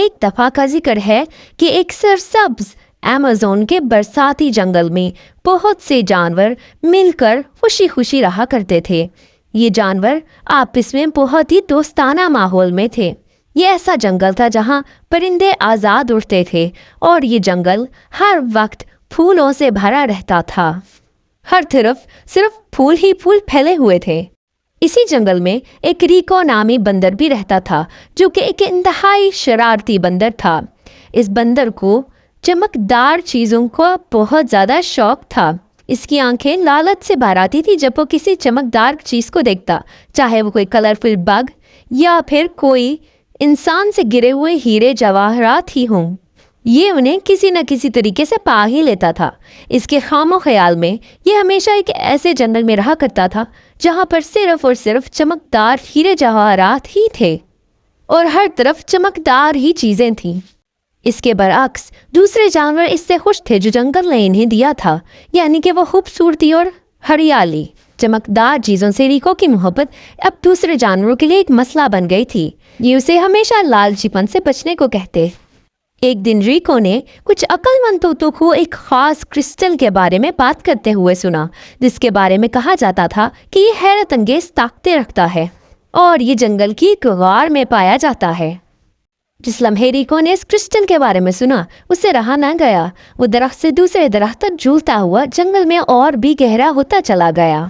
ایک دفعہ کا ذکر ہے کہ ایک سرسبز ایمیزون کے برساتی جنگل میں بہت سے جانور مل کر خوشی خوشی رہا کرتے تھے۔ یہ جانور آپس میں بہت ہی دوستانہ ماحول میں تھے۔ یہ ایسا جنگل تھا جہاں پرندے آزاد اڑتے تھے اور یہ جنگل ہر وقت پھولوں سے بھرا رہتا تھا۔ ہر طرف صرف پھول ہی پھول پھیلے ہوئے تھے۔ اسی جنگل میں ایک ریکو نامی بندر بھی رہتا تھا جو کہ ایک انتہائی شرارتی بندر تھا۔ اس بندر کو چمکدار چیزوں کو بہت زیادہ شوق تھا۔ اس کی آنکھیں لالچ سے بھر آتی تھی جب وہ کسی چمکدار چیز کو دیکھتا، چاہے وہ کوئی کلرفل بگ یا پھر کوئی انسان سے گرے ہوئے ہیرے جواہرات ہی ہوں۔ یہ انہیں کسی نہ کسی طریقے سے پا ہی لیتا تھا۔ اس کے خام و خیال میں یہ ہمیشہ ایک ایسے جنگل میں رہا کرتا تھا جہاں پر صرف اور صرف چمکدار ہیرے جواہرات ہی تھے اور ہر طرف چمکدار ہی چیزیں تھیں۔ اس کے برعکس دوسرے جانور اس سے خوش تھے جو جنگل نے انہیں دیا تھا، یعنی کہ وہ خوبصورتی اور ہریالی۔ چمکدار چیزوں سے ریکو کی محبت اب دوسرے جانوروں کے لیے ایک مسئلہ بن گئی تھی۔ یہ اسے ہمیشہ لالچی پن سے بچنے کو کہتے۔ ایک دن ریکو نے کچھ عقل مند طوطوں کو ایک خاص کرسٹل کے بارے میں بات کرتے ہوئے سنا، جس کے بارے میں کہا جاتا تھا کہ یہ حیرت انگیز طاقتیں رکھتا ہے اور یہ جنگل کی ایک غار میں پایا جاتا ہے۔ جس لمحے ریکو نے اس کرسٹل کے بارے میں سنا، اسے رہا نہ گیا۔ وہ درخت سے دوسرے درخت تک جھولتا ہوا جنگل میں اور بھی گہرا ہوتا چلا گیا۔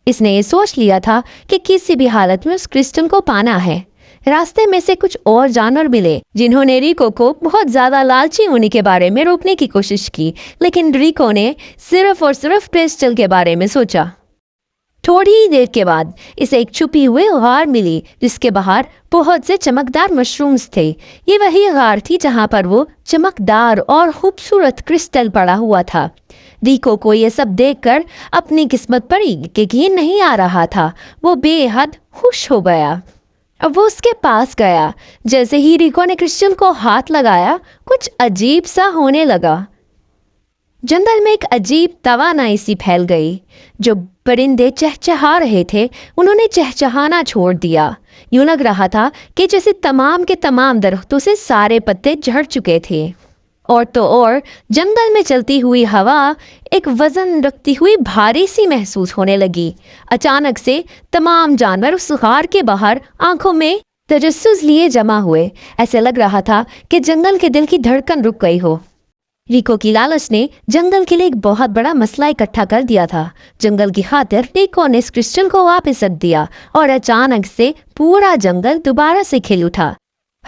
اس نے یہ سوچ لیا تھا کہ کسی بھی حالت میں اس کرسٹل کو پانا ہے۔ راستے میں سے کچھ اور جانور ملے جنہوں نے ریکو کو بہت زیادہ لالچی ہونے کے بارے میں روکنے کی کوشش کی، لیکن ریکو نے صرف اور صرف کرسٹل کے بارے میں سوچا۔ تھوڑی ہی دیر کے بعد اسے ایک چھپی ہوئی غار ملی جس کے باہر بہت سے چمکدار مشرومز تھے۔ یہ وہی غار تھی جہاں پر وہ چمکدار اور خوبصورت کرسٹل پڑا ہوا تھا۔ ریکو کو یہ سب دیکھ کر اپنی قسمت پر یقین نہیں آ رہا تھا۔ وہ بے حد خوش ہو گیا۔ اب وہ اس کے پاس گیا۔ جیسے ہی ریکو نے کرسٹل کو ہاتھ لگایا، کچھ عجیب سا ہونے لگا۔ جنگل میں ایک عجیب توانائی سی پھیل گئی۔ جو پرندے چہچہا رہے تھے انہوں نے چہچہانا چھوڑ دیا۔ یوں لگ رہا تھا کہ جیسے تمام کے تمام درختوں سے سارے پتے جھڑ چکے تھے۔ اور تو اور جنگل میں چلتی ہوئی ہوا ایک وزن رکھتی ہوئی بھاری سی محسوس ہونے لگی۔ اچانک سے تمام جانور اس غار کے باہر آنکھوں میں تجسس لیے جمع ہوئے۔ ایسے لگ رہا تھا کہ جنگل کے دل کی دھڑکن رک گئی ہو۔ ریکو کی لالچ نے جنگل کے لیے ایک بہت بڑا مسئلہ اکٹھا کر دیا تھا۔ جنگل کی خاطر ریکو نے اس کرسٹل کو واپس رکھ دیا اور اچانک سے پورا جنگل دوبارہ سے کھل اٹھا۔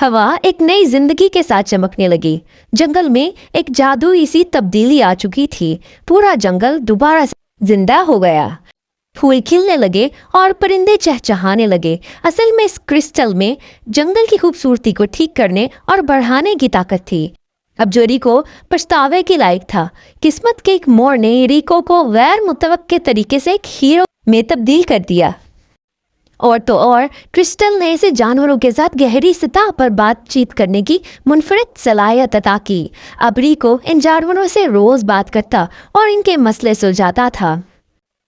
ہوا ایک نئی زندگی کے ساتھ چمکنے لگی۔ جنگل میں ایک جادوئی سی تبدیلی آ چکی تھی۔ پورا جنگل دوبارہ سے زندہ ہو گیا۔ پھول کھلنے لگے اور پرندے چہچہانے لگے۔ اصل میں اس کرسٹل میں جنگل کی خوبصورتی کو ٹھیک کرنے اور بڑھانے کی طاقت تھی۔ اب جو ریکو پچھتاوے کے لائق تھا، قسمت کے ایک موڑ نے ریکو کو غیر متوقع طریقے سے ایک ہیرو میں تبدیل کر دیا۔ اور تو اور کرسٹل نے اسے جانوروں کے ساتھ گہری سطح پر بات چیت کرنے کی منفرد صلاحیت عطا کی۔ اب ریکو ان جانوروں سے روز بات کرتا اور ان کے مسئلے سلجھاتا تھا۔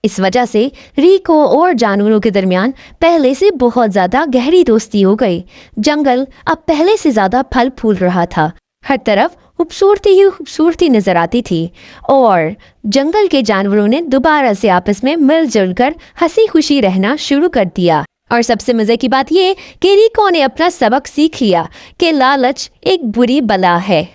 اس وجہ سے ریکو اور جانوروں کے درمیان پہلے سے بہت زیادہ گہری دوستی ہو گئی۔ جنگل اب پہلے سے زیادہ پھل پھول رہا تھا۔ ہر طرف خوبصورتی ہی خوبصورتی نظر آتی تھی اور جنگل کے جانوروں نے دوبارہ سے آپس میں مل جل کر ہنسی خوشی رہنا شروع کر دیا۔ اور سب سے مزے کی بات یہ کہ ریکو نے اپنا سبق سیکھ لیا کہ لالچ ایک بری بلا ہے۔